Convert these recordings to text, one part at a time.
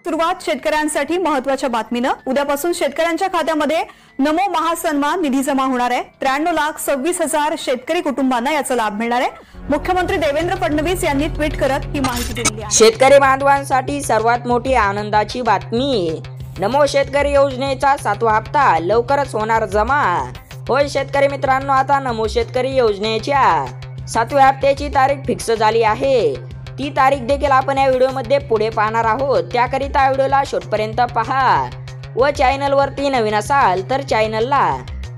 सुरुवात शेतकऱ्यांसाठी महत्त्वाच्या बातमीनं। उद्यापासून शेतकऱ्यांच्या खात्यामध्ये नमो महासन्मान निधी जमा होणार आहे। 93,26,000 शेतकरी कुटुंबांना याचा लाभ मिळणार आहे। मुख्यमंत्री देवेंद्र फडणवीस यांनी ट्विट करत ही माहिती दिली आहे। शेतकरी बांधवांसाठी सर्वात मोठी आनंदाची बातमी, नमो शेतकरी योजनेचा 7वा हप्ता लवकरच होणार जमा। होय शेतकरी मित्रांनो, आता नमो शेतकरी योजनेच्या 7व्या हप्त्याची तारीख फिक्स झाली आहे। ती तारीख देखील आपण या व्हिडिओमध्ये पुढे पाहणार आहोत। त्याकरिता व्हिडिओला शेवटपर्यंत पहा व चॅनलवरती नवीन असाल तर चॅनलला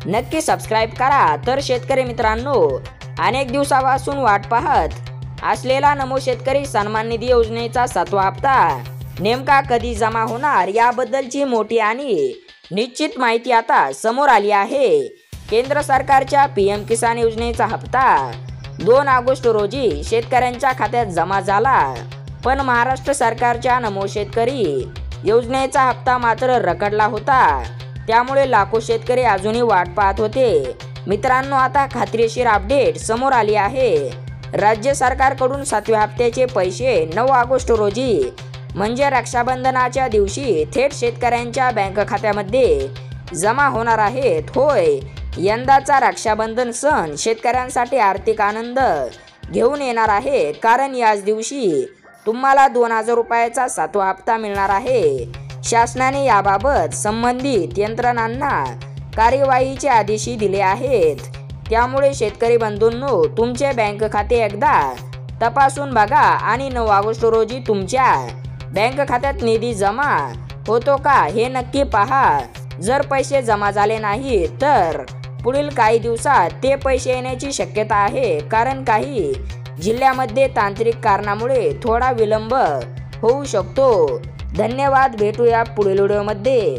नक्की सबस्क्राइब करा। तर शेतकरी मित्रांनो, अनेक दिवसापासून वाट पाहत असलेला नमो शेतकरी सन्मान निधी योजनेचा 7वा हप्ता नेमका कधी जमा होणार याबद्दलची मोठी आणि निश्चित माहिती आता समोर आली आहे। केंद्र सरकारच्या PM किसान योजनेचा हप्ता 2 ऑगस्ट रोजी शेतकऱ्यांच्या खात्यात जमा झाला, पण महाराष्ट्र सरकारच्या नमो शेतकरी योजनेचा हप्ता मात्र रखडला होता। त्यामुळे लाखो शेतकरी अजूनही वाट पाहत होते। मित्रांनो, आता खात्रीशीर अपडेट समोर आली आहे। राज्य सरकारकडून 7व्या हप्त्याचे पैसे 9 ऑगस्ट रोजी म्हणजे रक्षाबंधनाच्या दिवशी थेट शेतकऱ्यांच्या बँक खात्यामध्ये जमा होणार आहेत। होय, यंदाचा रक्षाबंधन सण शेतकऱ्यांसाठी आर्थिक आनंद घेऊन येणार आहे, कारण याच दिवशी तुम्हाला 2,000 रुपयाचा 7वा हप्ता मिळणार आहे। शासनाने याबाबत संबंधित यंत्रणांना कार्यवाहीचे आदेशही दिले आहेत। त्यामुळे शेतकरी बंधूंनो, तुमचे बँक खाते एकदा तपासून बघा आणि 9 ऑगस्ट रोजी तुमच्या बँक खात्यात निधी जमा होतो का हे नक्की पहा। जर पैसे जमा झाले नाही तर पुढील काही दिवसात ते पैसे येण्याची शक्यता आहे, कारण काही जिल्ह्यामध्ये तांत्रिक कारणामुळे थोडा विलंब होऊ शकतो। धन्यवाद, भेटूया पुढील व्हिडिओमध्ये।